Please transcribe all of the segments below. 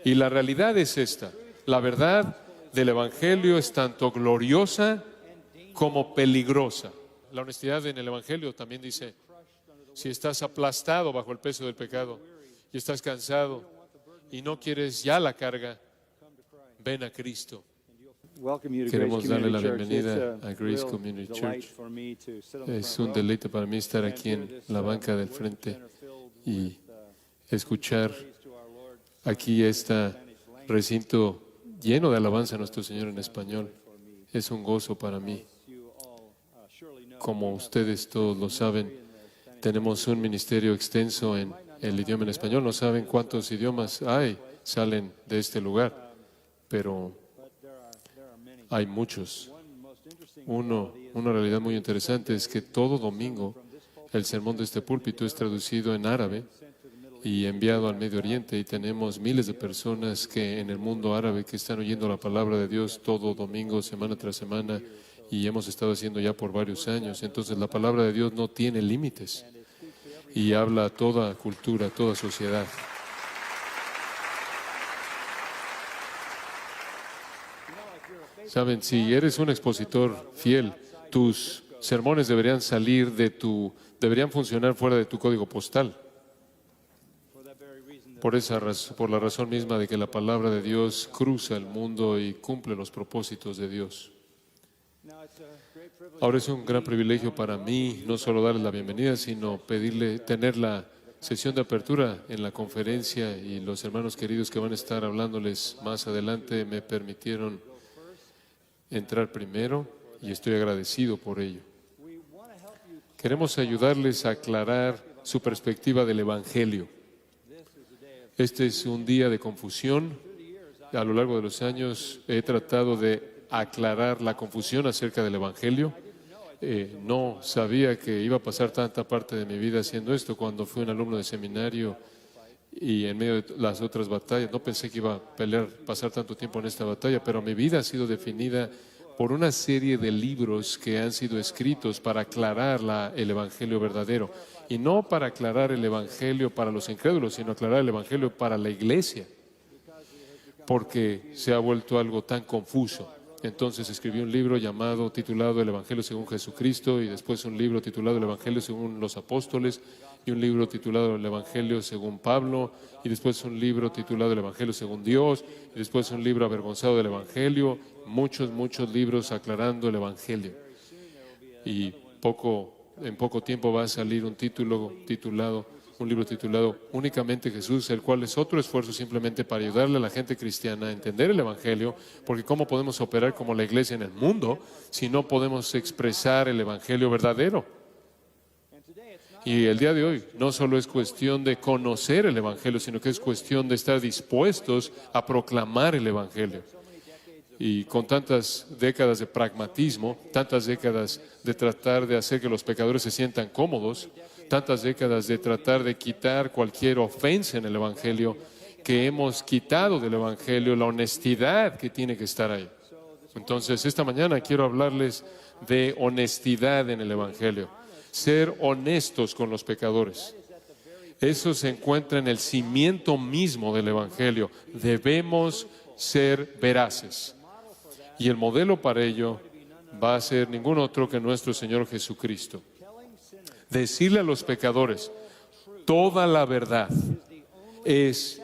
Y la realidad es esta: la verdad del Evangelio es tanto gloriosa como peligrosa. La honestidad en el Evangelio también dice: si estás aplastado bajo el peso del pecado y estás cansado y no quieres ya la carga, ven a Cristo. Queremos darle la bienvenida a Grace Community Church. Es un deleite para mí estar aquí en la banca del frente y escuchar aquí este recinto lleno de alabanza a nuestro Señor en español. Es un gozo para mí. Como ustedes todos lo saben, tenemos un ministerio extenso en el idioma en español. No saben cuántos idiomas salen de este lugar, pero hay muchos. Una realidad muy interesante es que todo domingo el sermón de este púlpito es traducido en árabe y enviado al Medio Oriente, y tenemos miles de personas que en el mundo árabe que están oyendo la palabra de Dios todo domingo, semana tras semana, y hemos estado haciendo ya por varios años. Entonces la palabra de Dios no tiene límites y habla a toda cultura, a toda sociedad. Saben, si eres un expositor fiel, tus sermones deberían deberían funcionar fuera de tu código postal. Por la razón misma de que la palabra de Dios cruza el mundo y cumple los propósitos de Dios. Ahora es un gran privilegio para mí no solo darles la bienvenida, sino tener la sesión de apertura en la conferencia, y los hermanos queridos que van a estar hablándoles más adelante me permitieron entrar primero y estoy agradecido por ello. Queremos ayudarles a aclarar su perspectiva del Evangelio. Este es un día de confusión. A lo largo de los años he tratado de aclarar la confusión acerca del Evangelio. No sabía que iba a pasar tanta parte de mi vida haciendo esto. Cuando fui un alumno de seminario y en medio de las otras batallas, no pensé que iba a pasar tanto tiempo en esta batalla, pero mi vida ha sido definida por una serie de libros que han sido escritos para aclarar el Evangelio verdadero. Y no para aclarar el Evangelio para los incrédulos, sino aclarar el Evangelio para la iglesia, porque se ha vuelto algo tan confuso. Entonces escribí un libro titulado El Evangelio según Jesucristo, y después un libro titulado El Evangelio según los Apóstoles, y un libro titulado El Evangelio según Pablo, y después un libro titulado El Evangelio según Dios, y después un libro avergonzado del Evangelio, muchos libros aclarando el Evangelio. Y en poco tiempo va a salir un libro titulado Únicamente Jesús, el cual es otro esfuerzo simplemente para ayudarle a la gente cristiana a entender el Evangelio, porque ¿cómo podemos operar como la iglesia en el mundo si no podemos expresar el Evangelio verdadero? Y el día de hoy no solo es cuestión de conocer el Evangelio, sino que es cuestión de estar dispuestos a proclamar el Evangelio. Y con tantas décadas de pragmatismo, tantas décadas de tratar de hacer que los pecadores se sientan cómodos, tantas décadas de tratar de quitar cualquier ofensa en el Evangelio, que hemos quitado del Evangelio la honestidad que tiene que estar ahí. Entonces, esta mañana quiero hablarles de honestidad en el Evangelio. Ser honestos con los pecadores. Eso se encuentra en el cimiento mismo del Evangelio. Debemos ser veraces. Y el modelo para ello va a ser ningún otro que nuestro Señor Jesucristo. Decirle a los pecadores toda la verdad es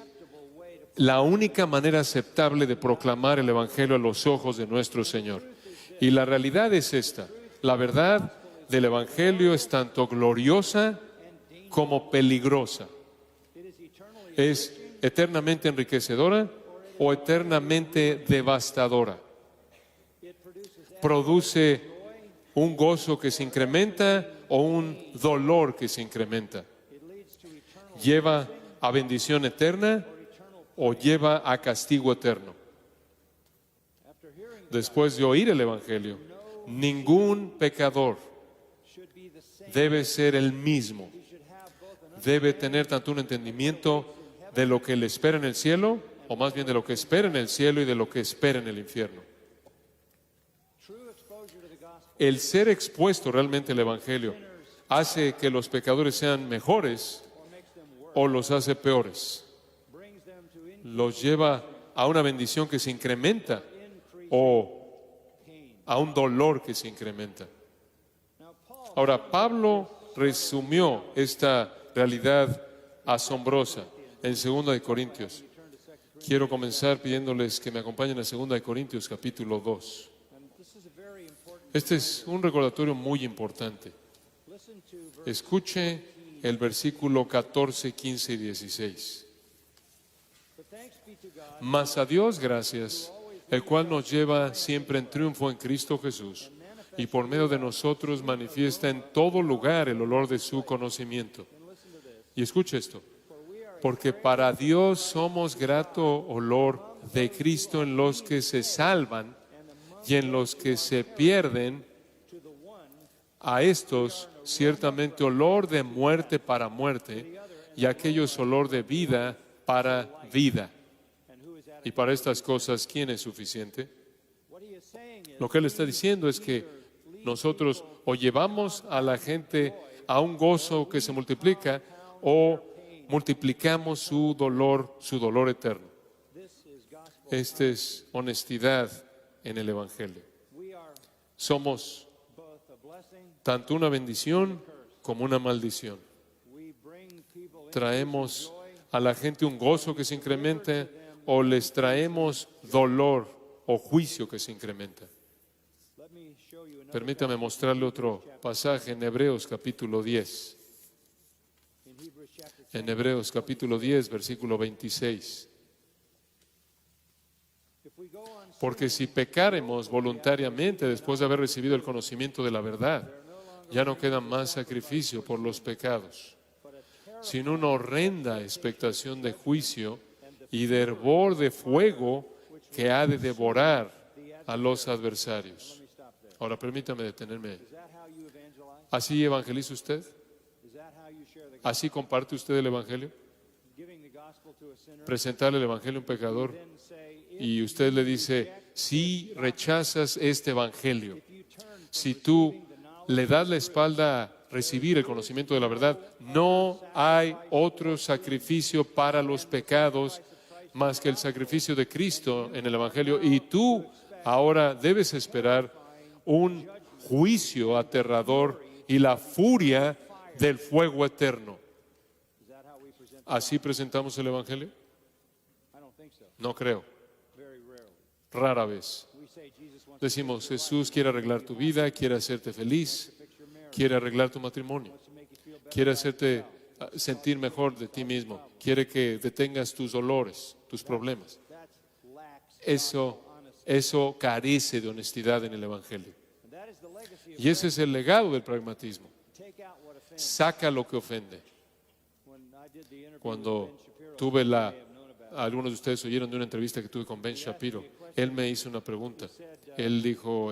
la única manera aceptable de proclamar el Evangelio a los ojos de nuestro Señor. Y la realidad es esta: la verdad del Evangelio es tanto gloriosa como peligrosa. Es eternamente enriquecedora o eternamente devastadora. Produce un gozo que se incrementa o un dolor que se incrementa. Lleva a bendición eterna o lleva a castigo eterno. Después de oír el Evangelio, ningún pecador debe ser el mismo. Debe tener tanto un entendimiento de lo que le espera en el cielo, o más bien de lo que espera en el cielo y de lo que espera en el infierno. El ser expuesto realmente al Evangelio hace que los pecadores sean mejores o los hace peores. los lleva a una bendición que se incrementa o a un dolor que se incrementa. Ahora, Pablo resumió esta realidad asombrosa en 2 de Corintios. Quiero comenzar pidiéndoles que me acompañen a 2 de Corintios, capítulo 2. Este es un recordatorio muy importante. Escuche el versículo 14, 15 y 16. Mas a Dios gracias, el cual nos lleva siempre en triunfo en Cristo Jesús, y por medio de nosotros manifiesta en todo lugar el olor de su conocimiento. Y escuche esto, porque para Dios somos grato olor de Cristo en los que se salvan y en los que se pierden. A estos ciertamente olor de muerte para muerte, y a aquellos olor de vida para vida. Y para estas cosas, ¿quién es suficiente? Lo que él está diciendo es que nosotros o llevamos a la gente a un gozo que se multiplica, o multiplicamos su dolor eterno. Esta es honestidad en el Evangelio. Somos tanto una bendición como una maldición. Traemos a la gente un gozo que se incrementa, o les traemos dolor o juicio que se incrementa. Permítame mostrarle otro pasaje en Hebreos capítulo 10. En Hebreos capítulo 10, versículo 26. Porque si pecáremos voluntariamente después de haber recibido el conocimiento de la verdad, ya no queda más sacrificio por los pecados, sino una horrenda expectación de juicio y de hervor de fuego que ha de devorar a los adversarios. Ahora permítame detenerme. ¿Así evangeliza usted? ¿Así comparte usted el Evangelio? Presentarle el Evangelio a un pecador y usted le dice, si rechazas este Evangelio, si tú le das la espalda a recibir el conocimiento de la verdad, no hay otro sacrificio para los pecados más que el sacrificio de Cristo en el Evangelio, y tú ahora debes esperar un juicio aterrador y la furia del fuego eterno. ¿Así presentamos el Evangelio? No creo. Rara vez. Decimos, Jesús quiere arreglar tu vida, quiere hacerte feliz, quiere arreglar tu matrimonio, quiere hacerte sentir mejor de ti mismo, quiere que detengas tus dolores, tus problemas. Eso carece de honestidad en el Evangelio. Y ese es el legado del pragmatismo. Saca lo que ofende. Cuando algunos de ustedes oyeron de una entrevista que tuve con Ben Shapiro, él me hizo una pregunta. Él dijo,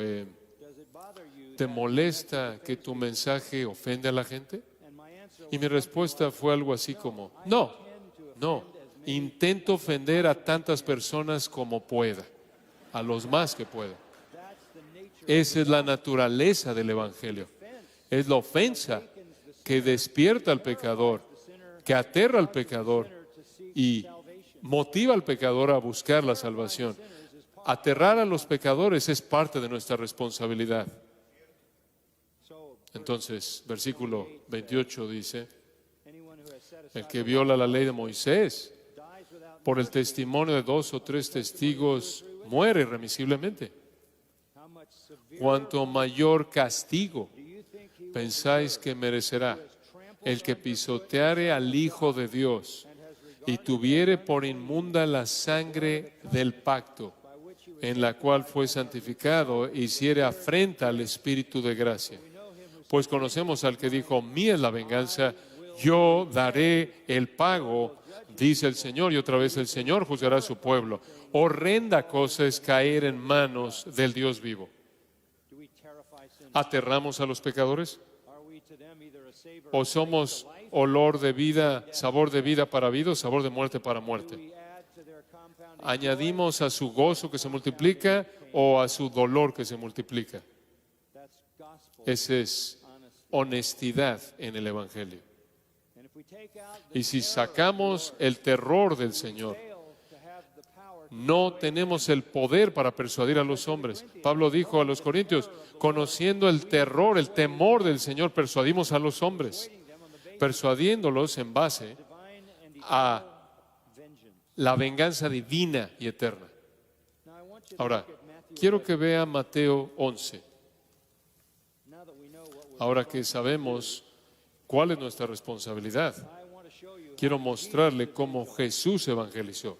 ¿te molesta que tu mensaje ofende a la gente? Y mi respuesta fue algo así como, no, intento ofender a tantas personas como pueda, a los más que pueda. Esa es la naturaleza del Evangelio. Es la ofensa que despierta al pecador, que aterra al pecador y motiva al pecador a buscar la salvación. Aterrar a los pecadores es parte de nuestra responsabilidad. Entonces, versículo 28 dice, el que viola la ley de Moisés, por el testimonio de 2 o 3 testigos, muere irremisiblemente. Cuanto mayor castigo pensáis que merecerá el que pisoteare al Hijo de Dios y tuviere por inmunda la sangre del pacto, en la cual fue santificado, e hiciere afrenta al Espíritu de gracia. Pues conocemos al que dijo, mía es la venganza, yo daré el pago, dice el Señor. Y otra vez el Señor juzgará a su pueblo. Horrenda cosa es caer en manos del Dios vivo. ¿Aterramos a los pecadores? ¿O somos olor de vida, sabor de vida para vida o sabor de muerte para muerte? ¿Añadimos a su gozo que se multiplica o a su dolor que se multiplica? Esa es honestidad en el Evangelio. Y si sacamos el terror del Señor No tenemos el poder para persuadir a los hombres. Pablo dijo a los corintios, conociendo el terror, el temor del Señor, persuadimos a los hombres, persuadiéndolos en base a la venganza divina y eterna. Ahora, quiero que vea Mateo 11. Ahora que sabemos cuál es nuestra responsabilidad, quiero mostrarle cómo Jesús evangelizó.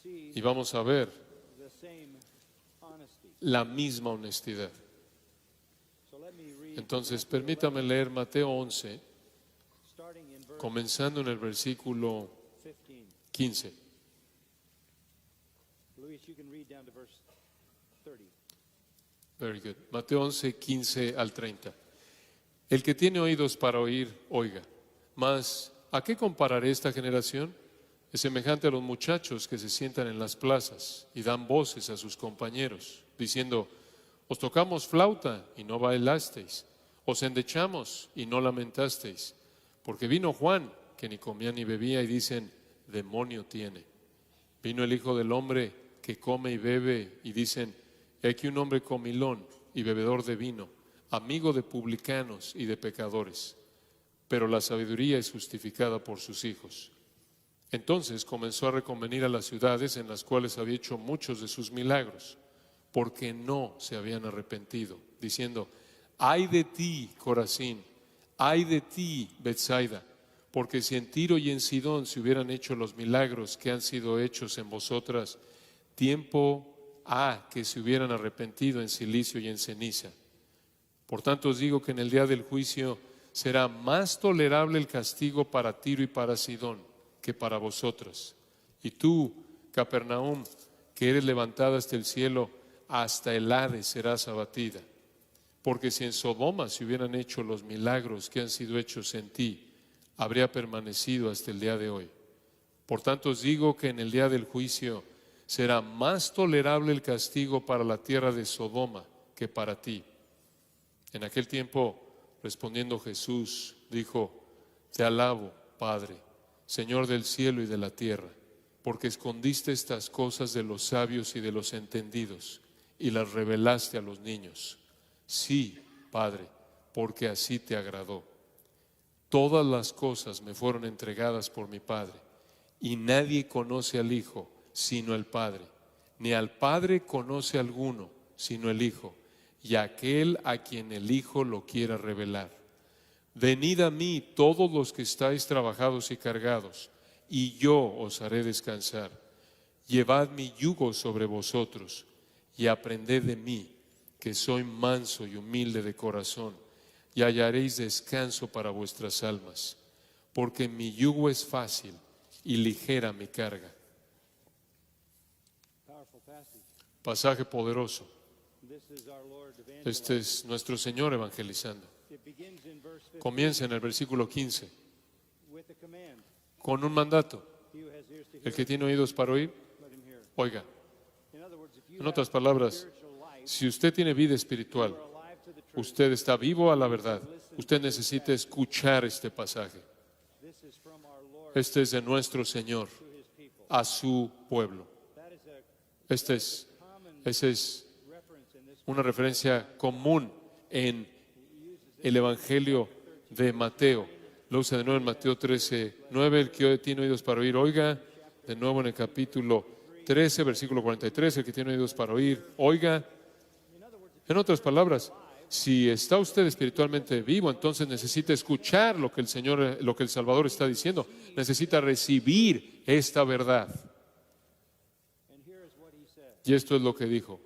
Y vamos a ver la misma honestidad. Entonces, permítame leer Mateo 11, comenzando en el versículo 15. Very good. Mateo 11, 15 al 30. El que tiene oídos para oír, oiga. Mas, ¿a qué compararé esta generación? Es semejante a los muchachos que se sientan en las plazas y dan voces a sus compañeros, diciendo, os tocamos flauta y no bailasteis, os endechamos y no lamentasteis, porque vino Juan, que ni comía ni bebía, y dicen, demonio tiene. Vino el Hijo del Hombre, que come y bebe, y dicen, he aquí un hombre comilón y bebedor de vino, amigo de publicanos y de pecadores, pero la sabiduría es justificada por sus hijos. Entonces comenzó a reconvenir a las ciudades en las cuales había hecho muchos de sus milagros, porque no se habían arrepentido, diciendo, ay de ti, Corazín, ay de ti, Betsaida, porque si en Tiro y en Sidón se hubieran hecho los milagros que han sido hechos en vosotras, tiempo ha que se hubieran arrepentido en silicio y en ceniza. Por tanto os digo que en el día del juicio será más tolerable el castigo para Tiro y para Sidón que para vosotras. Y tú, Capernaum, que eres levantada hasta el cielo, hasta el Hades serás abatida. Porque si en Sodoma se hubieran hecho los milagros que han sido hechos en ti, habría permanecido hasta el día de hoy. Por tanto os digo que en el día del juicio será más tolerable el castigo para la tierra de Sodoma que para ti. En aquel tiempo, respondiendo Jesús, dijo, te alabo, Padre, Señor del cielo y de la tierra, porque escondiste estas cosas de los sabios y de los entendidos y las revelaste a los niños. Sí, Padre, porque así te agradó. Todas las cosas me fueron entregadas por mi Padre, y nadie conoce al Hijo sino el Padre, ni al Padre conoce alguno sino el Hijo, y aquel a quien el Hijo lo quiera revelar. Venid a mí todos los que estáis trabajados y cargados, y yo os haré descansar. Llevad mi yugo sobre vosotros, y aprended de mí, que soy manso y humilde de corazón, y hallaréis descanso para vuestras almas, porque mi yugo es fácil y ligera mi carga. Pasaje poderoso. Este es nuestro Señor evangelizando. Comienza en el versículo 15 con un mandato. El que tiene oídos para oír, oiga. En otras palabras, si usted tiene vida espiritual, usted está vivo a la verdad, usted necesita escuchar este pasaje. Este es de nuestro Señor a su pueblo. Esa es una referencia común en el Evangelio de Mateo. Lo usa de nuevo en Mateo 13:9. El que tiene oídos para oír, oiga. De nuevo en el capítulo 13, versículo 43. El que tiene oídos para oír, oiga. En otras palabras, si está usted espiritualmente vivo, entonces necesita escuchar lo que el Salvador está diciendo. Necesita recibir esta verdad. Y esto es lo que dijo.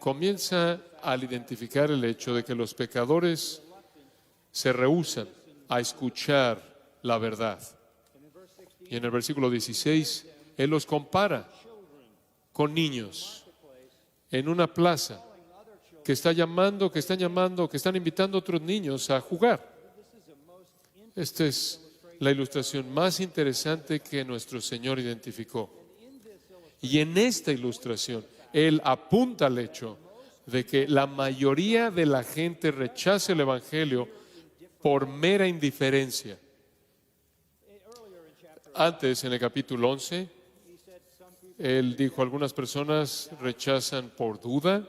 Comienza al identificar el hecho de que los pecadores se rehúsan a escuchar la verdad. Y en el versículo 16, Él los compara con niños en una plaza que están invitando a otros niños a jugar. Esta es la ilustración más interesante que nuestro Señor identificó. Y en esta ilustración, Él apunta al hecho de que la mayoría de la gente rechaza el Evangelio por mera indiferencia. Antes, en el capítulo 11, él dijo, algunas personas rechazan por duda.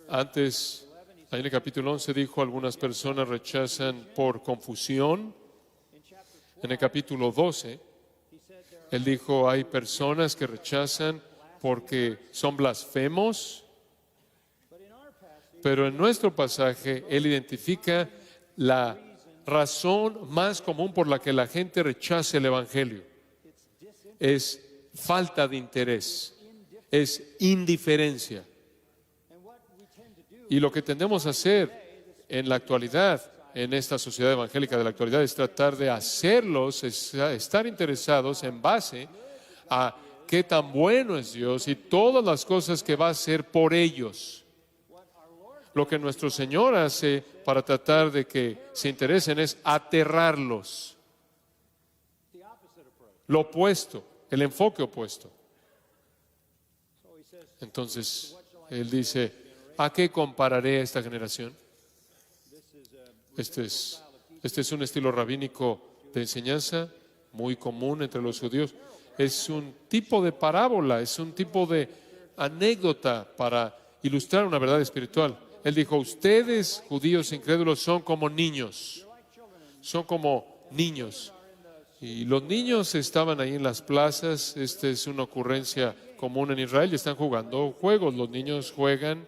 Antes, ahí en el capítulo 11 dijo, algunas personas rechazan por confusión. En el capítulo 12, él dijo, hay personas que rechazan porque son blasfemos. Pero en nuestro pasaje, él identifica la razón más común por la que la gente rechaza el Evangelio. Es falta de interés, es indiferencia. Y lo que tendemos a hacer en la actualidad, en esta sociedad evangélica de la actualidad, es tratar de hacerlos estar interesados en base a qué tan bueno es Dios y todas las cosas que va a hacer por ellos. Lo que nuestro Señor hace para tratar de que se interesen es aterrarlos. Lo opuesto, el enfoque opuesto. Entonces, Él dice, ¿a qué compararé a esta generación? Este es un estilo rabínico de enseñanza muy común entre los judíos. Es un tipo de parábola, es un tipo de anécdota para ilustrar una verdad espiritual. Él dijo, ustedes, judíos incrédulos, son como niños. Son como niños. Y los niños estaban ahí en las plazas. Esta es una ocurrencia común en Israel. Y están jugando juegos. Los niños juegan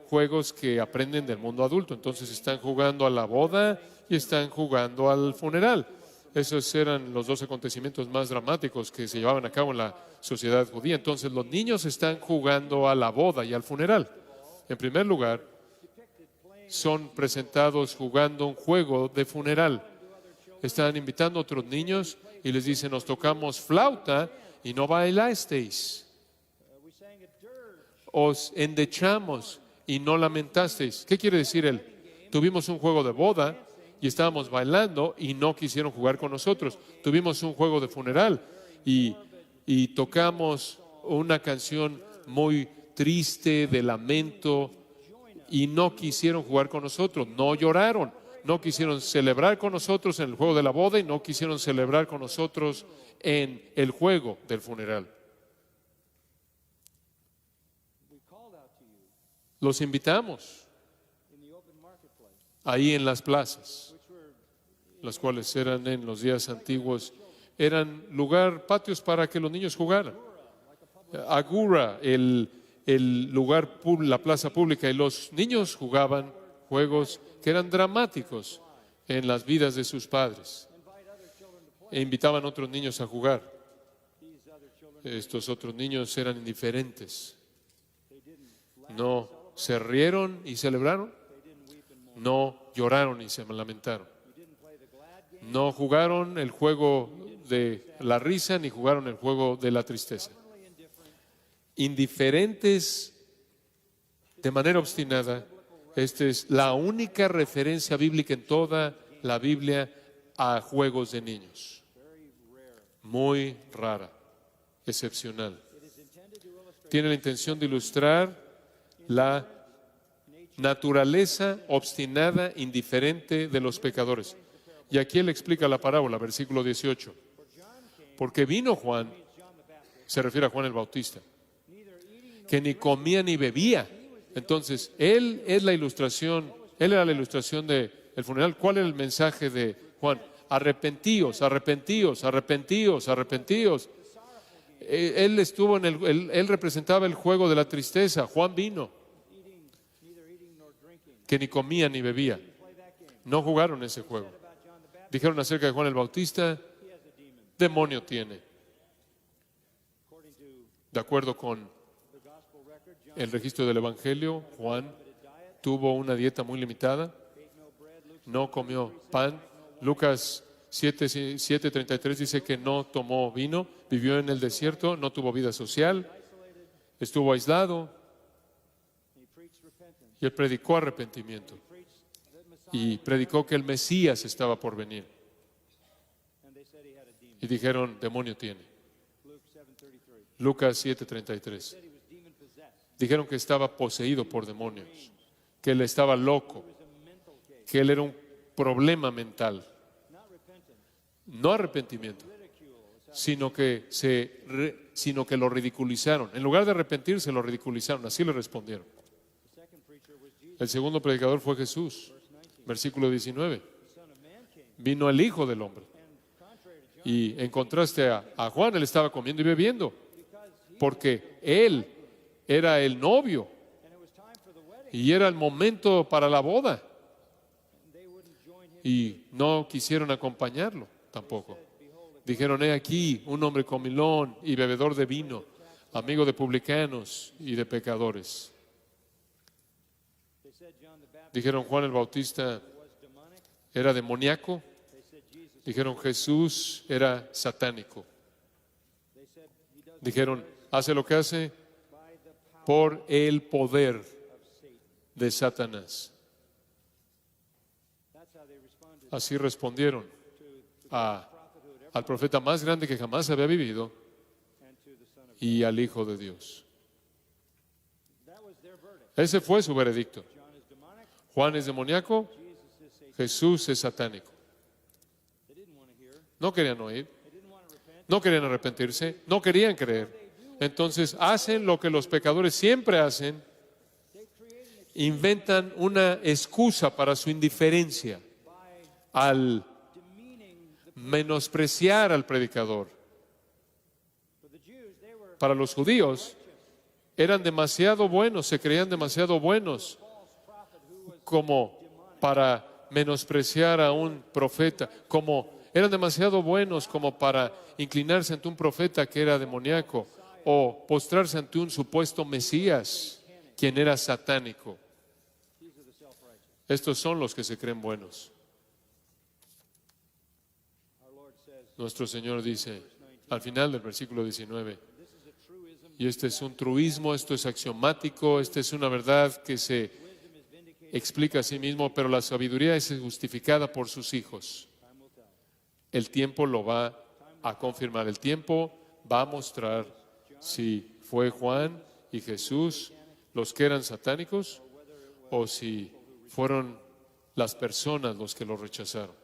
juegos que aprenden del mundo adulto. Entonces están jugando a la boda y están jugando al funeral. Esos eran los dos acontecimientos más dramáticos que se llevaban a cabo en la sociedad judía. Entonces los niños están jugando a la boda y al funeral. En primer lugar, son presentados jugando un juego de funeral. Están invitando a otros niños y les dicen, nos tocamos flauta y no bailasteis. Os endechamos y no lamentasteis. ¿Qué quiere decir él? Tuvimos un juego de boda y estábamos bailando y no quisieron jugar con nosotros. Tuvimos un juego de funeral y tocamos una canción muy triste de lamento y no quisieron jugar con nosotros, no lloraron, no quisieron celebrar con nosotros en el juego de la boda y no quisieron celebrar con nosotros en el juego del funeral. Los invitamos ahí en las plazas, las cuales eran en los días antiguos, eran patios para que los niños jugaran. Agura, el lugar, la plaza pública, y los niños jugaban juegos que eran dramáticos en las vidas de sus padres. E invitaban a otros niños a jugar. Estos otros niños eran indiferentes. No se rieron y celebraron, no lloraron y se lamentaron. No jugaron el juego de la risa ni jugaron el juego de la tristeza. Indiferentes de manera obstinada. Esta es la única referencia bíblica en toda la Biblia a juegos de niños. Muy rara, excepcional. Tiene la intención de ilustrar la naturaleza obstinada, indiferente de los pecadores. Y aquí él explica la parábola, versículo 18. Porque vino Juan, se refiere a Juan el Bautista, que ni comía ni bebía. Entonces, él era la ilustración del funeral. ¿Cuál era el mensaje de Juan? Arrepentíos, arrepentíos, arrepentíos, arrepentíos. Él representaba el juego de la tristeza. Juan vino, que ni comía ni bebía. No jugaron ese juego. Dijeron acerca de Juan el Bautista, demonio tiene. De acuerdo con el registro del Evangelio, Juan tuvo una dieta muy limitada, no comió pan. Lucas 7:33 dice que no tomó vino, vivió en el desierto, no tuvo vida social, estuvo aislado y él predicó arrepentimiento y predicó que el Mesías estaba por venir. Y dijeron, demonio tiene. Lucas 7:33. Dijeron que estaba poseído por demonios, que él estaba loco, que él era un problema mental. No arrepentimiento, sino que lo ridiculizaron. En lugar de arrepentirse, lo ridiculizaron. Así le respondieron. El segundo predicador fue Jesús. Versículo 19. Vino el Hijo del Hombre. Y en contraste a Juan, él estaba comiendo y bebiendo, porque él era el novio y era el momento para la boda. Y no quisieron acompañarlo tampoco. Dijeron: he aquí un hombre comilón y bebedor de vino, amigo de publicanos y de pecadores. Dijeron: Juan el Bautista era demoníaco. Dijeron: Jesús era satánico. Dijeron: hace lo que hace por el poder de Satanás. Así respondieron al profeta más grande que jamás había vivido y al Hijo de Dios. Ese fue su veredicto. Juan es demoníaco, Jesús es satánico. No querían oír, no querían arrepentirse, no querían creer. Entonces hacen lo que los pecadores siempre hacen: inventan una excusa para su indiferencia al menospreciar al predicador. Para los judíos eran demasiado buenos, se creían demasiado buenos como para menospreciar a un profeta, eran demasiado buenos como para inclinarse ante un profeta que era demoníaco o postrarse ante un supuesto Mesías, quien era satánico. Estos son los que se creen buenos. Nuestro Señor dice al final del versículo 19, y este es un truismo, esto es axiomático, esta es una verdad que se explica a sí mismo, pero la sabiduría es justificada por sus hijos. El tiempo lo va a confirmar, el tiempo va a mostrar si fue Juan y Jesús los que eran satánicos o si fueron las personas los que lo rechazaron.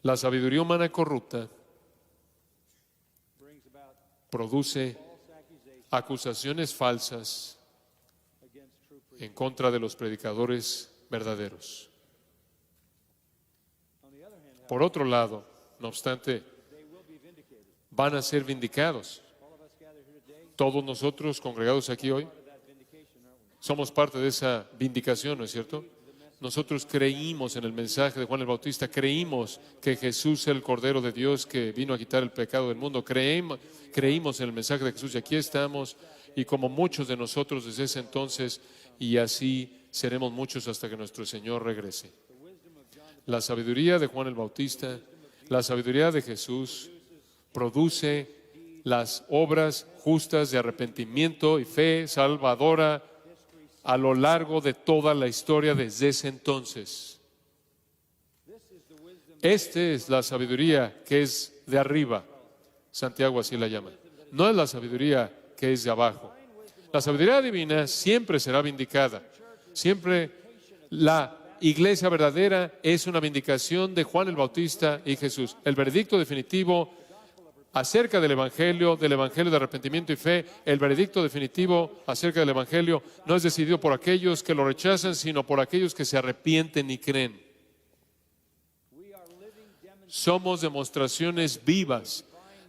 La sabiduría humana corrupta produce acusaciones falsas en contra de los predicadores verdaderos. Por otro lado, no obstante, van a ser vindicados. Todos nosotros congregados aquí hoy somos parte de esa vindicación, ¿no es cierto? Nosotros creímos en el mensaje de Juan el Bautista, creímos que Jesús es el Cordero de Dios que vino a quitar el pecado del mundo, creímos en el mensaje de Jesús y aquí estamos, y como muchos de nosotros desde ese entonces, y así seremos muchos hasta que nuestro Señor regrese. La sabiduría de Juan el Bautista, la sabiduría de Jesús produce las obras justas de arrepentimiento y fe salvadora a lo largo de toda la historia desde ese entonces. Esta es la sabiduría que es de arriba. Santiago así la llama. No es la sabiduría que es de abajo. La sabiduría divina siempre será vindicada. Siempre la iglesia verdadera es una vindicación de Juan el Bautista y Jesús. El veredicto definitivo acerca del Evangelio de arrepentimiento y fe, el veredicto definitivo acerca del Evangelio no es decidido por aquellos que lo rechazan, sino por aquellos que se arrepienten y creen. Somos demostraciones vivas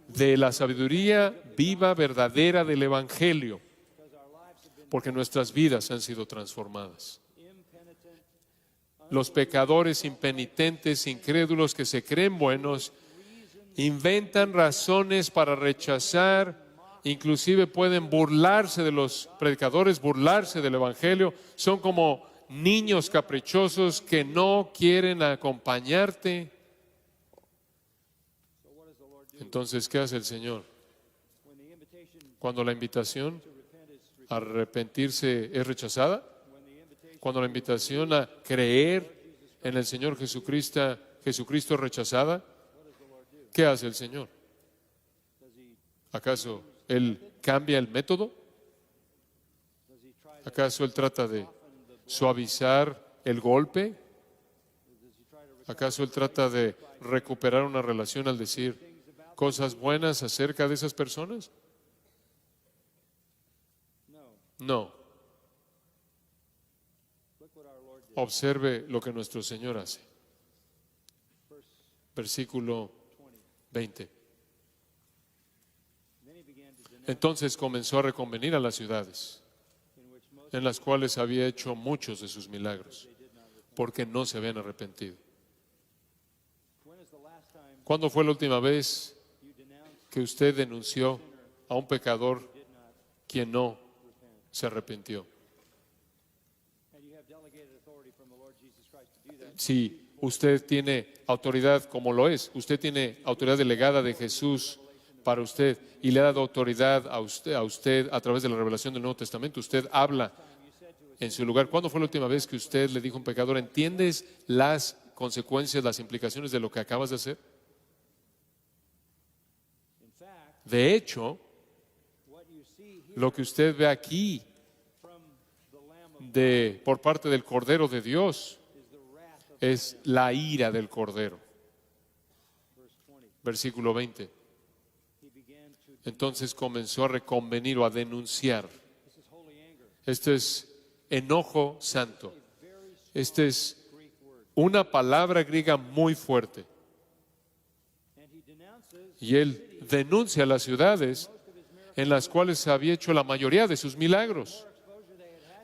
de la sabiduría viva, verdadera del Evangelio, porque nuestras vidas han sido transformadas. Los pecadores impenitentes, incrédulos que se creen buenos, inventan razones para rechazar, inclusive pueden burlarse de los predicadores, burlarse del Evangelio. Son como niños caprichosos que no quieren acompañarte. Entonces, ¿qué hace el Señor? Cuando la invitación a arrepentirse es rechazada, cuando la invitación a creer en el Señor Jesucristo es rechazada, ¿qué hace el Señor? ¿Acaso Él cambia el método? ¿Acaso Él trata de suavizar el golpe? ¿Acaso Él trata de recuperar una relación al decir cosas buenas acerca de esas personas? No. Observe lo que nuestro Señor hace. Versículo 20. Entonces comenzó a reconvenir a las ciudades, en las cuales había hecho muchos de sus milagros, porque no se habían arrepentido. ¿Cuándo fue la última vez que usted denunció a un pecador quien no se arrepintió? Si usted tiene autoridad como lo es, usted tiene autoridad delegada de Jesús para usted y le ha dado autoridad a usted a través de la revelación del Nuevo Testamento. Usted habla en su lugar. ¿Cuándo fue la última vez que usted le dijo a un pecador, ¿entiendes las consecuencias, las implicaciones de lo que acabas de hacer? De hecho, lo que usted ve aquí por parte del Cordero de Dios es la ira del Cordero. Versículo 20. Entonces comenzó a reconvenir o a denunciar. Esto es enojo santo. Esta es una palabra griega muy fuerte. Y él denuncia las ciudades en las cuales se había hecho la mayoría de sus milagros.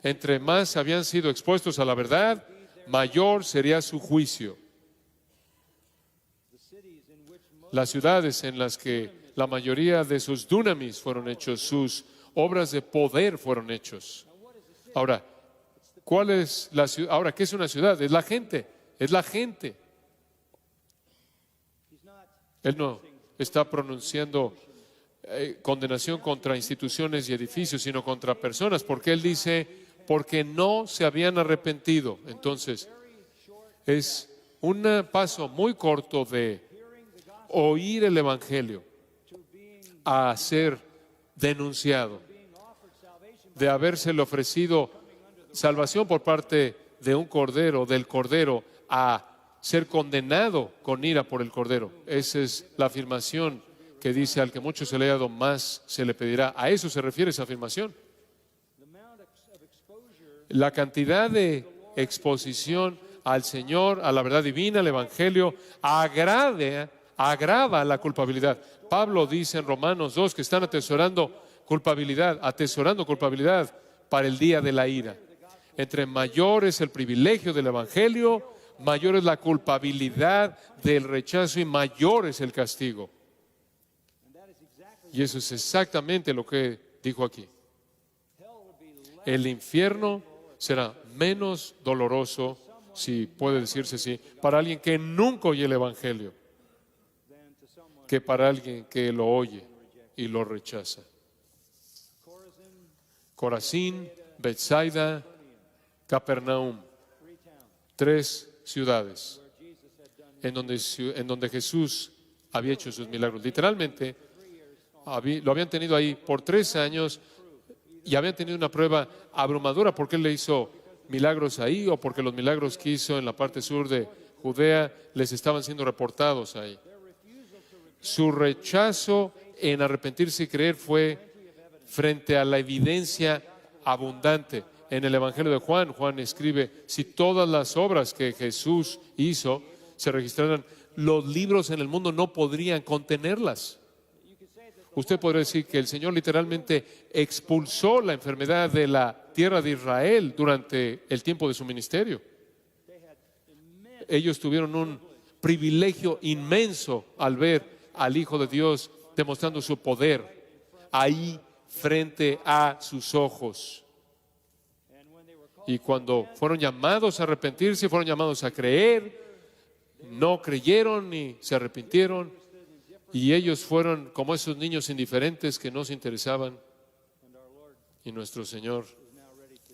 Entre más habían sido expuestos a la verdad, mayor sería su juicio. Las ciudades en las que la mayoría de sus dunamis fueron hechos, sus obras de poder fueron hechos. Ahora, ¿cuál es la ciudad? Ahora, ¿qué es una ciudad? Es la gente, es la gente. Él no está pronunciando condenación contra instituciones y edificios, sino contra personas, porque él dice, porque no se habían arrepentido. Entonces, es un paso muy corto de oír el Evangelio a ser denunciado, de habérsele ofrecido salvación por parte de un cordero, del cordero, a ser condenado con ira por el cordero. Esa es la afirmación que dice, al que mucho se le haya dado, más se le pedirá. A eso se refiere esa afirmación. La cantidad de exposición al Señor, a la verdad divina, al Evangelio, agrava la culpabilidad. Pablo dice en Romanos 2 que están atesorando culpabilidad para el día de la ira. Entre mayor es el privilegio del Evangelio, mayor es la culpabilidad del rechazo y mayor es el castigo. Y eso es exactamente lo que dijo aquí. El infierno será menos doloroso, si puede decirse así, para alguien que nunca oye el Evangelio, que para alguien que lo oye y lo rechaza. Corazín, Betsaida, Capernaum, 3 ciudades en donde Jesús había hecho sus milagros. Literalmente, lo habían tenido ahí por 3 años y habían tenido una prueba abrumadora porque Él le hizo milagros ahí o porque los milagros que hizo en la parte sur de Judea les estaban siendo reportados ahí. Su rechazo en arrepentirse y creer fue frente a la evidencia abundante. En el Evangelio de Juan, Juan escribe, si todas las obras que Jesús hizo se registraran, los libros en el mundo no podrían contenerlas. Usted podría decir que el Señor literalmente expulsó la enfermedad de la tierra de Israel durante el tiempo de su ministerio. Ellos tuvieron un privilegio inmenso al ver al Hijo de Dios demostrando su poder ahí frente a sus ojos. Y cuando fueron llamados a arrepentirse, fueron llamados a creer, no creyeron ni se arrepintieron. Y ellos fueron como esos niños indiferentes que no se interesaban. Y nuestro Señor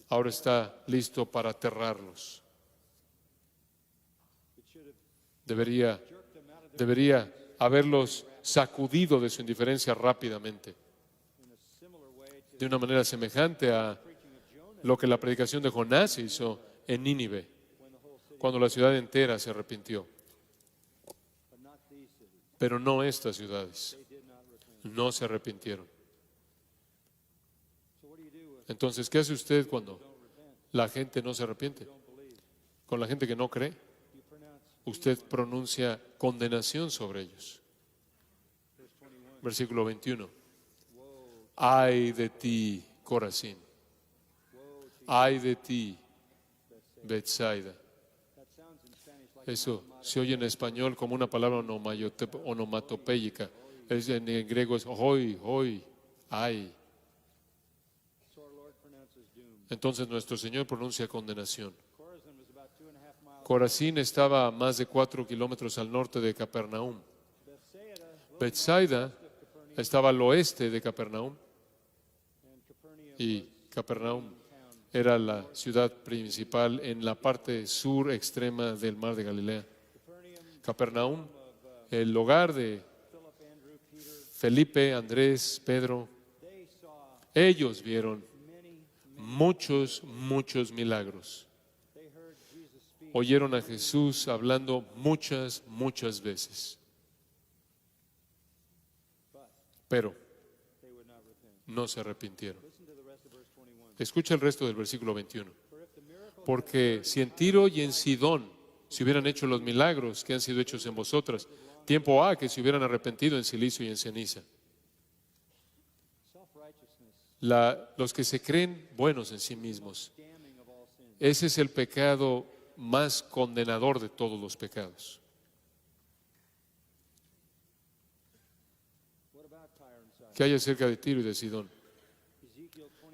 ahora está listo para aterrarlos. Debería haberlos sacudido de su indiferencia rápidamente. De una manera semejante a lo que la predicación de Jonás hizo en Nínive, cuando la ciudad entera se arrepintió. Pero no estas ciudades. No se arrepintieron. Entonces, ¿qué hace usted cuando la gente no se arrepiente? Con la gente que no cree, usted pronuncia condenación sobre ellos. Versículo 21. Ay de ti, Corazín. Ay de ti, Betsaida. Eso se oye en español como una palabra onomatopéyica. En griego es hoi, hoi, ay. Entonces nuestro Señor pronuncia condenación. Corazín estaba a más de 4 kilómetros al norte de Capernaum. Betsaida estaba al oeste de Capernaum. Y Capernaum era la ciudad principal en la parte sur extrema del mar de Galilea. Capernaum, el hogar de Felipe, Andrés, Pedro. Ellos vieron muchos milagros. Oyeron a Jesús hablando muchas veces. Pero no se arrepintieron. Escucha el resto del versículo 21. Porque si en Tiro y en Sidón se hubieran hecho los milagros que han sido hechos en vosotras, tiempo ha que se hubieran arrepentido en silicio y en ceniza. Los que se creen buenos en sí mismos, ese es el pecado más condenador de todos los pecados. ¿Qué hay acerca de Tiro y de Sidón?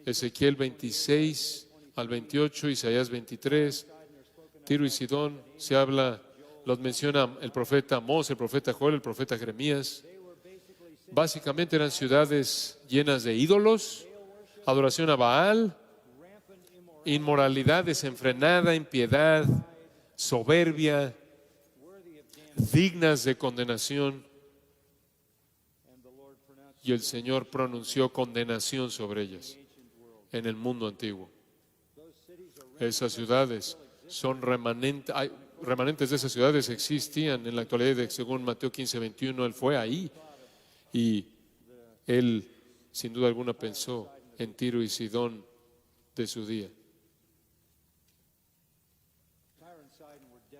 Ezequiel 26 al 28, Isaías 23, Tiro y Sidón se habla, los menciona el profeta Amós, el profeta Joel, el profeta Jeremías. Básicamente eran ciudades llenas de ídolos, adoración a Baal, inmoralidad desenfrenada, impiedad, soberbia, dignas de condenación. Y el Señor pronunció condenación sobre ellas en el mundo antiguo. Esas ciudades son remanentes de esas ciudades existían en la actualidad. Según Mateo 15, 21, Él fue ahí y Él sin duda alguna pensó en Tiro y Sidón de su día.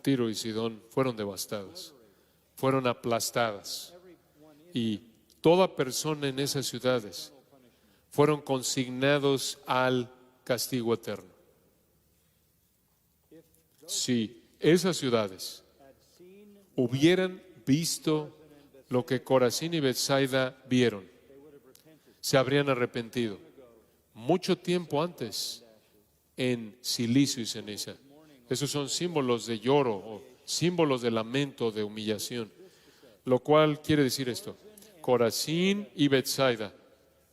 Tiro y Sidón fueron devastadas, fueron aplastadas, y toda persona en esas ciudades fueron consignados al castigo eterno. Si esas ciudades hubieran visto lo que Corazín y Betsaida vieron, se habrían arrepentido mucho tiempo antes en silicio y ceniza. Esos son símbolos de lloro o símbolos de lamento, de humillación. Lo cual quiere decir esto: Corazín y Betsaida,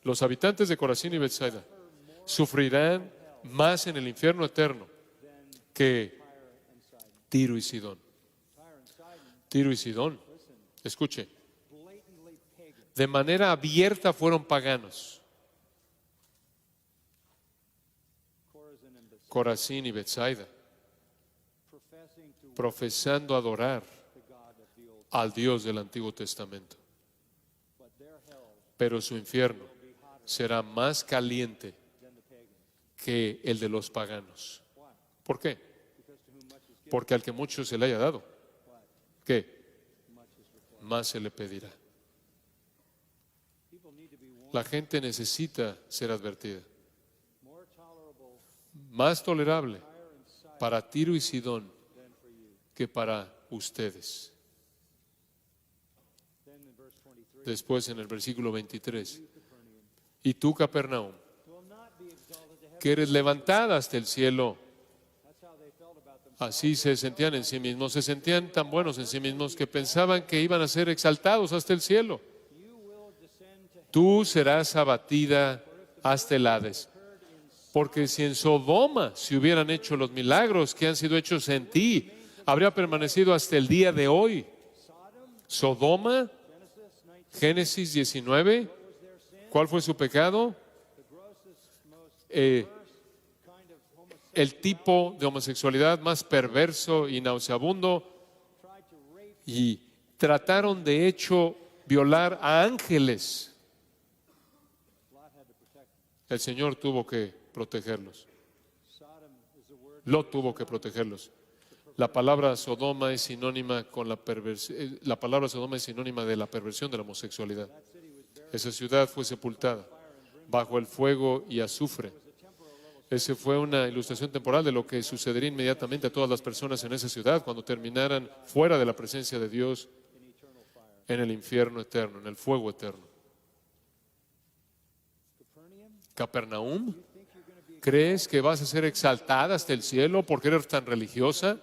los habitantes de Corazín y Betsaida, sufrirán más en el infierno eterno que Tiro y Sidón. Tiro y Sidón, escuche, de manera abierta fueron paganos. Corazín y Betsaida, profesando adorar al Dios del Antiguo Testamento. Pero su infierno será más caliente que el de los paganos. ¿Por qué? Porque al que mucho se le haya dado, ¿qué? Más se le pedirá. La gente necesita ser advertida. Más tolerable para Tiro y Sidón que para ustedes. Después en el versículo 23, y tú, Capernaum, que eres levantada hasta el cielo. Así se sentían en sí mismos, se sentían tan buenos en sí mismos que pensaban que iban a ser exaltados hasta el cielo. Tú serás abatida hasta el Hades. Porque si en Sodoma se hubieran hecho los milagros que han sido hechos en ti, habría permanecido hasta el día de hoy. Sodoma, Génesis 19, ¿cuál fue su pecado? El tipo de homosexualidad más perverso y nauseabundo, y trataron de hecho violar a ángeles. El Señor tuvo que protegerlos. Lot tuvo que protegerlos. La palabra Sodoma es sinónima con la palabra Sodoma es sinónima de la perversión de la homosexualidad. Esa ciudad fue sepultada bajo el fuego y azufre. Esa fue una ilustración temporal de lo que sucedería inmediatamente a todas las personas en esa ciudad cuando terminaran fuera de la presencia de Dios en el infierno eterno, en el fuego eterno. Capernaum, ¿crees que vas a ser exaltada hasta el cielo porque eres tan religiosa?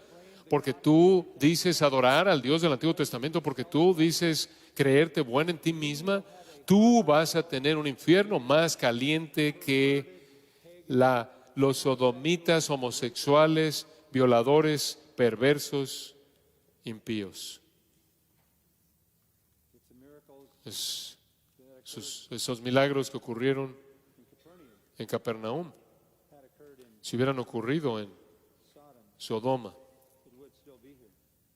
Porque tú dices adorar al Dios del Antiguo Testamento, porque tú dices creerte buena en ti misma. Tú vas a tener un infierno más caliente que los sodomitas, homosexuales, violadores, perversos, impíos. Esos milagros que ocurrieron en Capernaum, si hubieran ocurrido en Sodoma,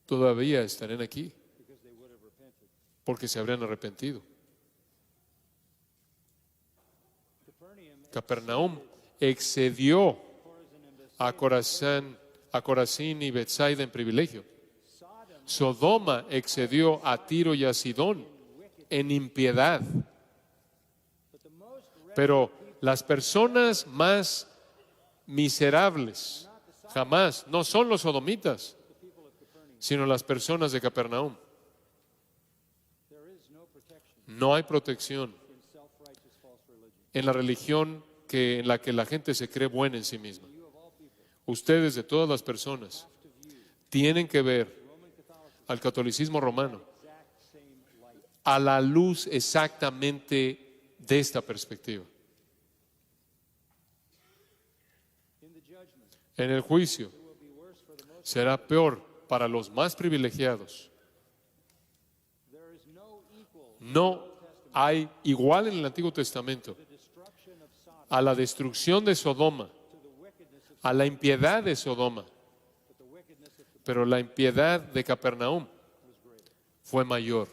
todavía estarían aquí, porque se habrían arrepentido. Capernaum excedió a Corazín y Betsaida en privilegio. Sodoma excedió a Tiro y a Sidón en impiedad. Pero las personas más miserables jamás no son los sodomitas, sino las personas de Capernaum. No hay protección en la religión en la que la gente se cree buena en sí misma. Ustedes, de todas las personas, tienen que ver al catolicismo romano a la luz exactamente de esta perspectiva. En el juicio será peor para los más privilegiados. No hay igual en el Antiguo Testamento a la destrucción de Sodoma, a la impiedad de Sodoma, pero la impiedad de Capernaum fue mayor.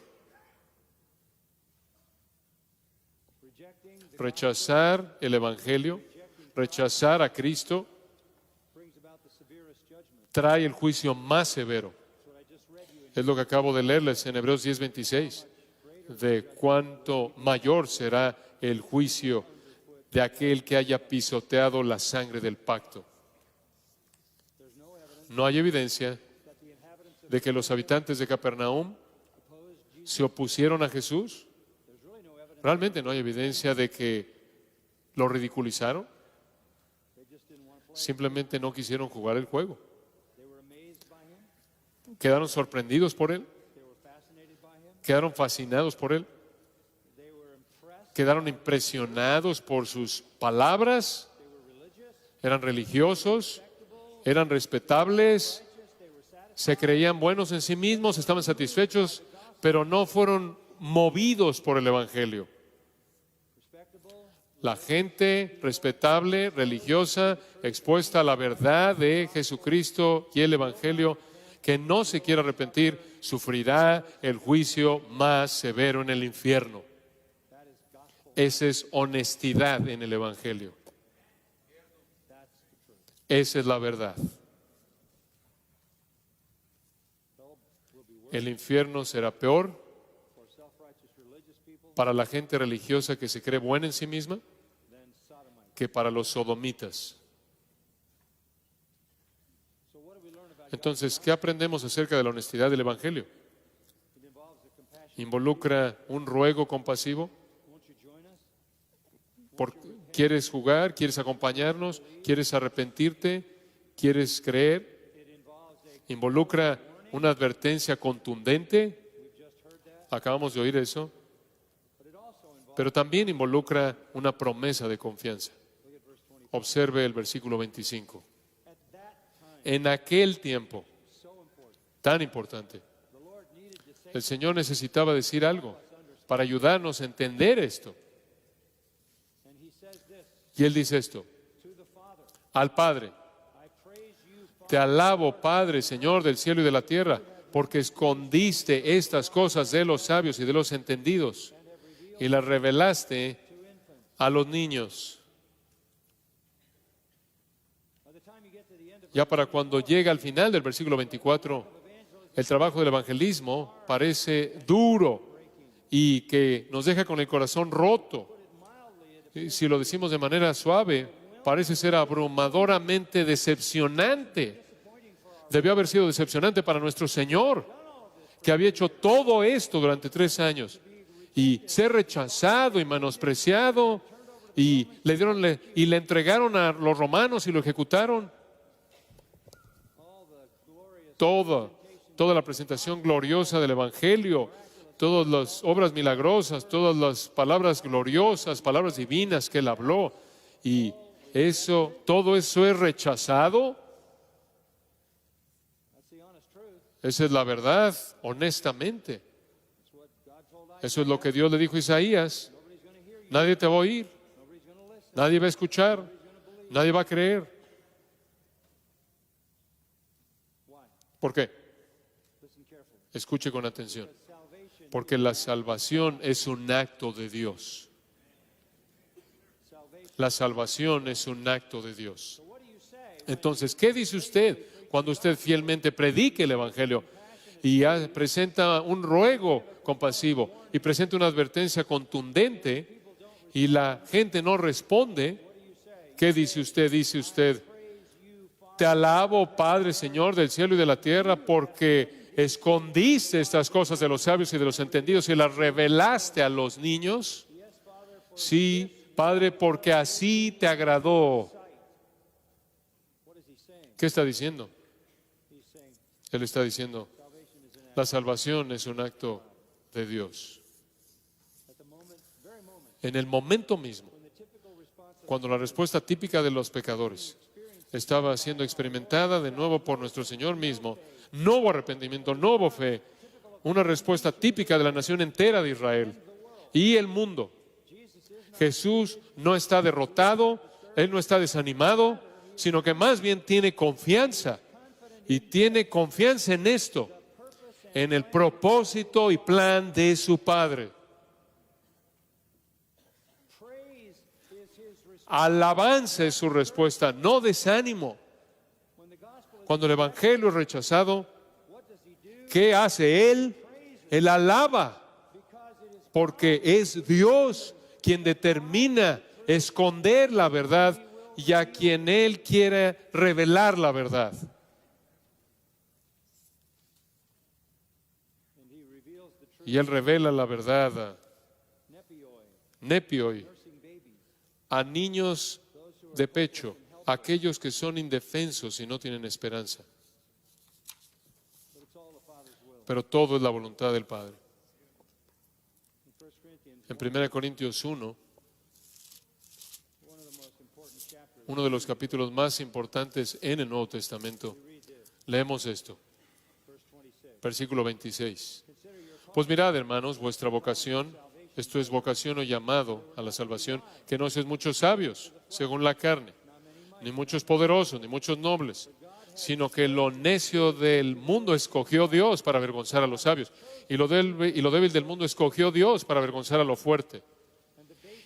Rechazar el Evangelio, rechazar a Cristo, trae el juicio más severo. Es lo que acabo de leerles en Hebreos 10:26, de cuánto mayor será el juicio de aquel que haya pisoteado la sangre del pacto. No hay evidencia de que los habitantes de Capernaum se opusieron a Jesús. Realmente no hay evidencia de que lo ridiculizaron. Simplemente no quisieron jugar el juego. Quedaron sorprendidos por él. Quedaron fascinados por él. Quedaron impresionados por sus palabras. Eran religiosos, eran respetables, se creían buenos en sí mismos, estaban satisfechos, pero no fueron movidos por el Evangelio. La gente respetable, religiosa, expuesta a la verdad de Jesucristo y el Evangelio, que no se quiera arrepentir, sufrirá el juicio más severo en el infierno. Esa es honestidad en el Evangelio. Esa es la verdad. El infierno será peor para la gente religiosa que se cree buena en sí misma que para los sodomitas. Entonces, ¿qué aprendemos acerca de la honestidad del Evangelio? ¿Involucra un ruego compasivo? ¿Quieres jugar? ¿Quieres acompañarnos? ¿Quieres arrepentirte? ¿Quieres creer? ¿Involucra una advertencia contundente? Acabamos de oír eso. Pero también involucra una promesa de confianza. Observe el versículo 25. En aquel tiempo, tan importante, el Señor necesitaba decir algo para ayudarnos a entender esto. Y Él dice esto: al Padre, te alabo, Padre, Señor del cielo y de la tierra, porque escondiste estas cosas de los sabios y de los entendidos y las revelaste a los niños. Ya para cuando llega al final del versículo 24, el trabajo del evangelismo parece duro y que nos deja con el corazón roto. Y si lo decimos de manera suave, parece ser abrumadoramente decepcionante. Debió haber sido decepcionante para nuestro Señor, que había hecho todo esto durante 3 años, y ser rechazado y menospreciado, y le entregaron a los romanos y lo ejecutaron. Toda la presentación gloriosa del Evangelio, todas las obras milagrosas, todas las palabras gloriosas, palabras divinas que Él habló, y todo eso es rechazado. Esa es la verdad, honestamente. Eso es lo que Dios le dijo a Isaías. Nadie te va a oír, nadie va a escuchar, nadie va a creer. ¿Por qué? Escuche con atención. Porque la salvación es un acto de Dios. La salvación es un acto de Dios. Entonces, ¿qué dice usted cuando usted fielmente predique el Evangelio y presenta un ruego compasivo y presenta una advertencia contundente y la gente no responde? ¿Qué dice usted? Dice usted: te alabo, Padre, Señor del cielo y de la tierra, porque escondiste estas cosas de los sabios y de los entendidos y las revelaste a los niños. Sí, Padre, porque así te agradó. ¿Qué está diciendo? Él está diciendo: la salvación es un acto de Dios. En el momento mismo, cuando la respuesta típica de los pecadores estaba siendo experimentada de nuevo por nuestro Señor mismo, no hubo arrepentimiento, no hubo fe, una respuesta típica de la nación entera de Israel y el mundo. Jesús no está derrotado, Él no está desanimado, sino que más bien tiene confianza, y tiene confianza en esto, en el propósito y plan de su Padre. Alabanza es su respuesta, no desánimo. Cuando el Evangelio es rechazado, ¿qué hace Él? Él alaba, porque es Dios quien determina esconder la verdad y a quien Él quiere revelar la verdad. Y Él revela la verdad a nepioi, a niños de pecho, a aquellos que son indefensos y no tienen esperanza. Pero todo es la voluntad del Padre. En 1 Corintios 1, uno de los capítulos más importantes en el Nuevo Testamento, leemos esto, versículo 26. Pues mirad, hermanos, vuestra vocación, esto es vocación o llamado a la salvación, que no sois muchos sabios, según la carne, ni muchos poderosos, ni muchos nobles, sino que lo necio del mundo escogió Dios para avergonzar a los sabios, y lo débil del mundo escogió Dios para avergonzar a lo fuerte.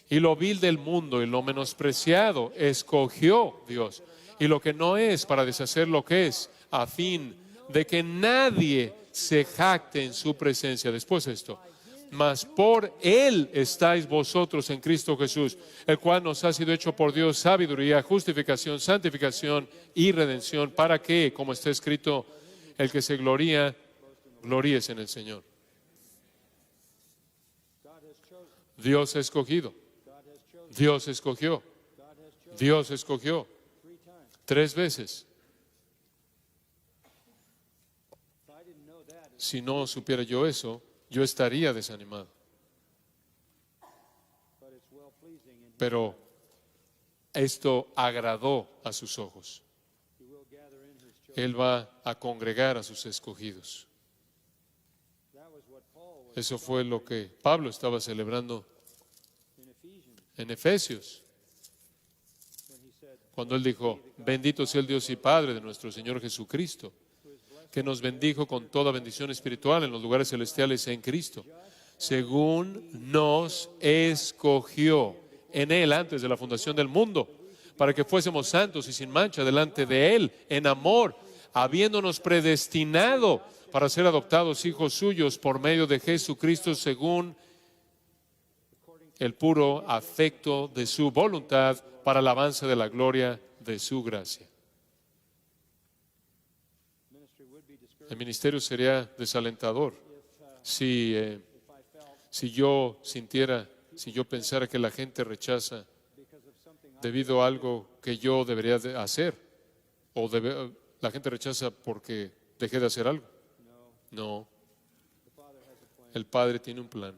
Y lo vil del mundo y lo menospreciado escogió Dios, y lo que no es para deshacer lo que es, a fin de que nadie se jacte en su presencia. Después esto: mas por Él estáis vosotros en Cristo Jesús, el cual nos ha sido hecho por Dios sabiduría, justificación, santificación y redención, para que, como está escrito, el que se gloría, gloríese en el Señor. Dios ha escogido. Dios escogió. Dios escogió 3 veces. Si no supiera yo eso, yo estaría desanimado. Pero esto agradó a sus ojos. Él va a congregar a sus escogidos. Eso fue lo que Pablo estaba celebrando en Efesios, cuando él dijo: bendito sea el Dios y Padre de nuestro Señor Jesucristo, que nos bendijo con toda bendición espiritual en los lugares celestiales en Cristo, según nos escogió en Él antes de la fundación del mundo, para que fuésemos santos y sin mancha delante de Él, en amor, habiéndonos predestinado para ser adoptados hijos suyos por medio de Jesucristo, según el puro afecto de su voluntad, para alabanza de la gloria de su gracia. El ministerio sería desalentador si yo pensara que la gente rechaza debido a algo que yo debería de hacer, o la gente rechaza porque dejé de hacer algo. No, el Padre tiene un plan.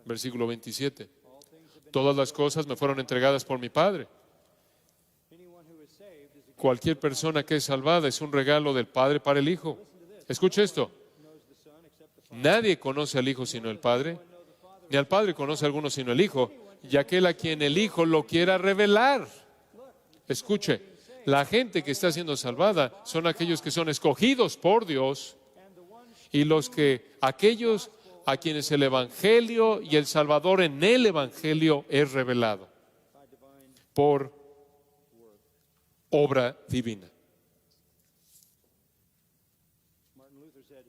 Versículo 27. Todas las cosas me fueron entregadas por mi Padre. Cualquier persona que es salvada es un regalo del Padre para el Hijo. Escuche esto. Nadie conoce al Hijo sino el Padre, ni al Padre conoce a alguno sino el Hijo, y aquel a quien el Hijo lo quiera revelar. Escuche, la gente que está siendo salvada son aquellos que son escogidos por Dios, y aquellos a quienes el Evangelio y el Salvador en el Evangelio es revelado por obra divina.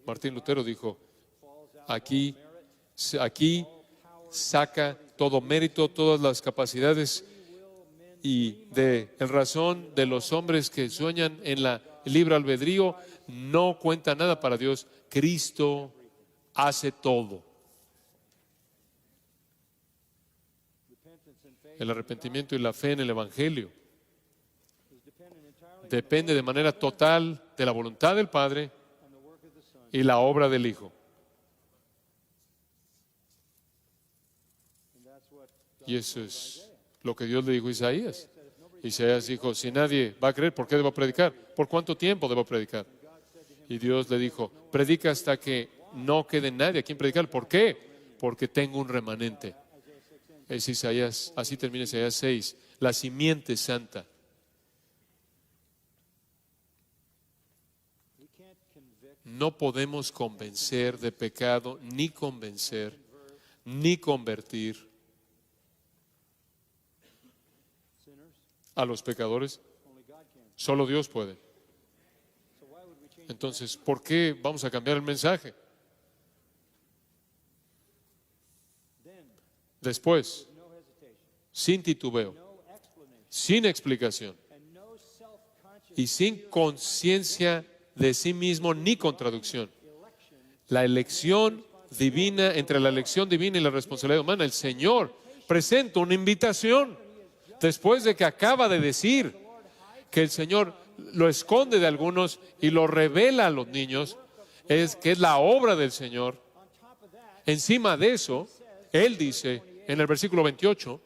Martín Lutero dijo, aquí saca todo mérito, todas las capacidades y en razón de los hombres que sueñan en el libre albedrío, no cuenta nada para Dios. Cristo hace todo. El arrepentimiento y la fe en el Evangelio depende de manera total de la voluntad del Padre y la obra del Hijo. Y eso es lo que Dios le dijo a Isaías. Isaías dijo, si nadie va a creer, ¿por qué debo predicar? ¿Por cuánto tiempo debo predicar? Y Dios le dijo, predica hasta que no quede nadie a quien predicar. ¿Por qué? Porque tengo un remanente. Es Isaías, así termina Isaías 6, la simiente santa. No podemos convencer de pecado, ni convencer, ni convertir a los pecadores. Solo Dios puede. Entonces, ¿por qué vamos a cambiar el mensaje? Después, sin titubeo, sin explicación y sin conciencia de sí mismo ni contradicción. La elección divina, entre la elección divina y la responsabilidad humana, el Señor presenta una invitación después de que acaba de decir que el Señor lo esconde de algunos y lo revela a los niños, que es la obra del Señor. Encima de eso, Él dice en el versículo 28,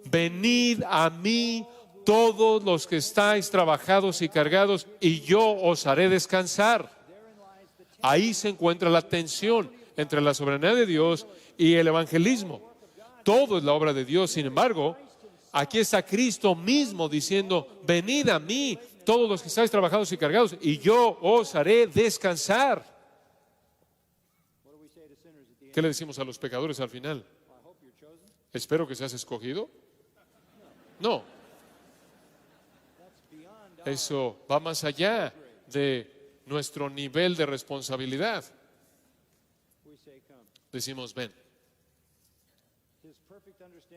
venid a mí todos los que estáis trabajados y cargados, y yo os haré descansar. Ahí se encuentra la tensión entre la soberanía de Dios y el evangelismo. Todo es la obra de Dios. Sin embargo, aquí está Cristo mismo diciendo, venid a mí todos los que estáis trabajados y cargados, y yo os haré descansar. ¿Qué le decimos a los pecadores al final? ¿Espero que seas escogido? No. Eso va más allá de nuestro nivel de responsabilidad. Decimos, ven.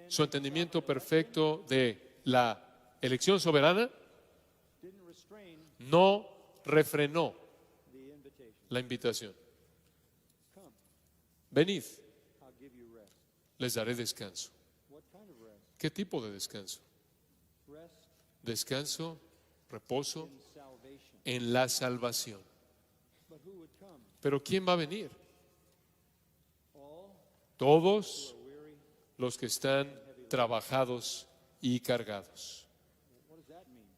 Su entendimiento perfecto de la elección soberana no refrenó la invitación. Venid, les daré descanso. ¿Qué tipo de descanso? Descanso, reposo en la salvación. Pero ¿quién va a venir? Todos los que están trabajados y cargados.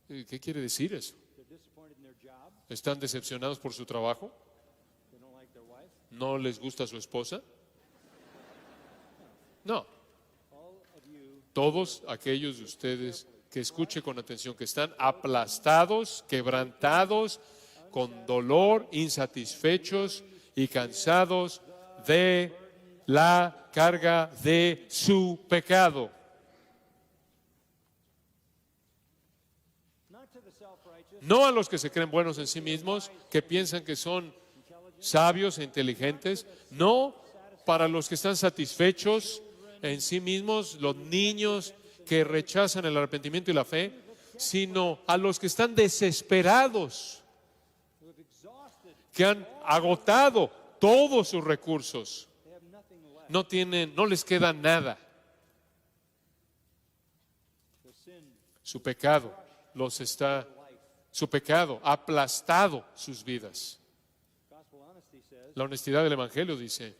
¿Qué quiere decir eso? ¿Están decepcionados por su trabajo? ¿No les gusta su esposa? No. Todos aquellos de ustedes que escuche con atención, que están aplastados, quebrantados, con dolor, insatisfechos y cansados de la carga de su pecado. No a los que se creen buenos en sí mismos, que piensan que son sabios e inteligentes. No para los que están satisfechos en sí mismos, los niños que rechazan el arrepentimiento y la fe, sino a los que están desesperados, que han agotado todos sus recursos. No les queda nada. Su pecado ha aplastado sus vidas. La honestidad del Evangelio dice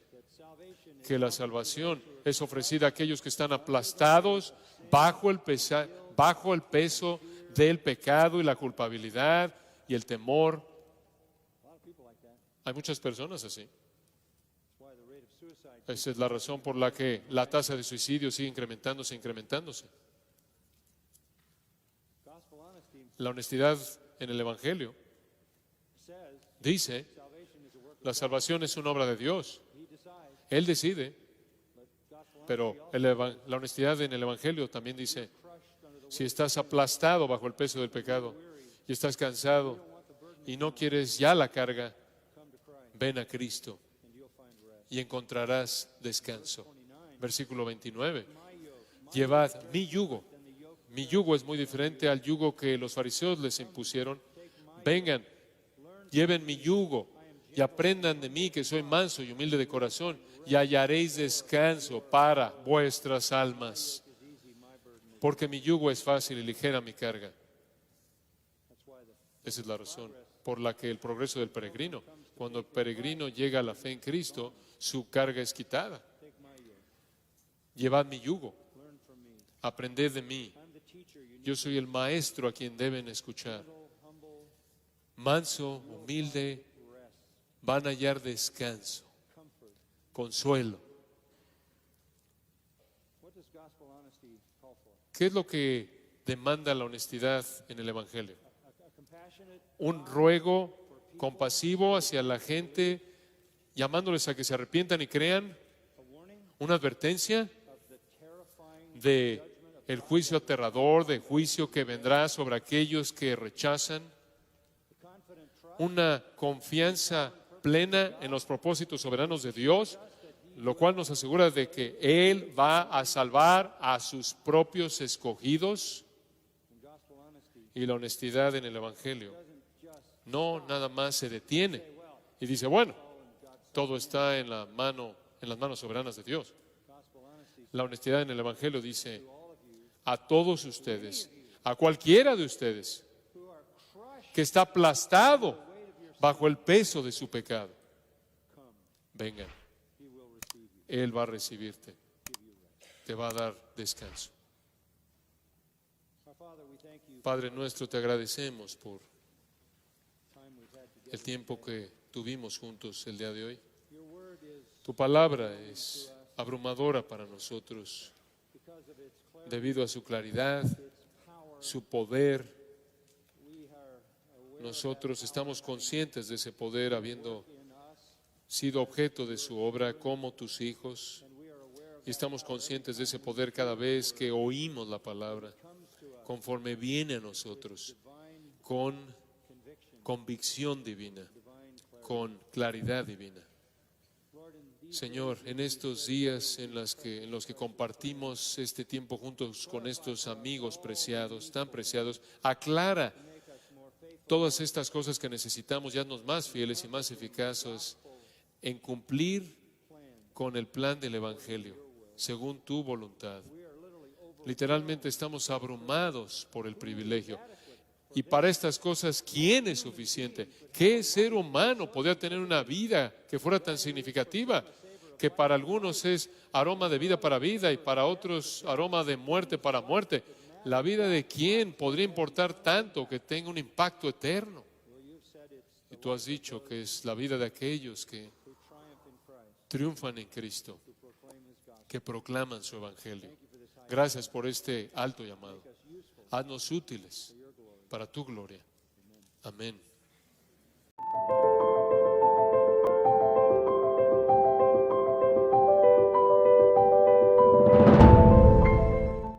que la salvación es ofrecida a aquellos que están aplastados bajo el peso del pecado y la culpabilidad y el temor. Hay muchas personas así. Esa es la razón por la que la tasa de suicidio sigue incrementándose. La honestidad en el Evangelio dice, la salvación es una obra de Dios. Él decide, pero la honestidad en el Evangelio también dice, si estás aplastado bajo el peso del pecado y estás cansado y no quieres ya la carga, ven a Cristo y encontrarás descanso. Versículo 29. Llevad mi yugo. Mi yugo es muy diferente al yugo que los fariseos les impusieron. Vengan, lleven mi yugo y aprendan de mí, que soy manso y humilde de corazón, y hallaréis descanso para vuestras almas. Porque mi yugo es fácil y ligera mi carga. Esa es la razón por la que el progreso del peregrino, cuando el peregrino llega a la fe en Cristo, su carga es quitada. Llevad mi yugo, aprended de mí. Yo soy el maestro a quien deben escuchar. Manso, humilde, van a hallar descanso, consuelo. ¿Qué es lo que demanda la honestidad en el Evangelio? Un ruego compasivo hacia la gente, llamándoles a que se arrepientan y crean. Una advertencia de el juicio aterrador, de juicio que vendrá sobre aquellos que rechazan. Una confianza plena en los propósitos soberanos de Dios, lo cual nos asegura de que Él va a salvar a sus propios escogidos. Y la honestidad en el Evangelio no nada más se detiene y dice, bueno, todo está en las manos soberanas de Dios. La honestidad en el Evangelio dice, a todos ustedes, a cualquiera de ustedes que está aplastado bajo el peso de su pecado, vengan, Él va a recibirte, te va a dar descanso. Padre nuestro, te agradecemos por el tiempo que tuvimos juntos el día de hoy. Tu palabra es abrumadora para nosotros debido a su claridad, su poder. Nosotros estamos conscientes de ese poder, habiendo sido objeto de su obra como tus hijos, y estamos conscientes de ese poder cada vez que oímos la palabra, conforme viene a nosotros, con convicción divina, con claridad divina. Señor, en estos días en los que compartimos este tiempo juntos con estos amigos preciados, tan preciados, aclara todas estas cosas que necesitamos, y haznos más fieles y más eficaces en cumplir con el plan del Evangelio, según tu voluntad. Literalmente estamos abrumados por el privilegio. Y para estas cosas, ¿quién es suficiente? ¿Qué ser humano podría tener una vida que fuera tan significativa? Que para algunos es aroma de vida para vida y para otros aroma de muerte para muerte. ¿La vida de quién podría importar tanto que tenga un impacto eterno? Y tú has dicho que es la vida de aquellos que triunfan en Cristo, que proclaman su Evangelio. Gracias por este alto llamado. Haznos útiles para tu gloria. Amén.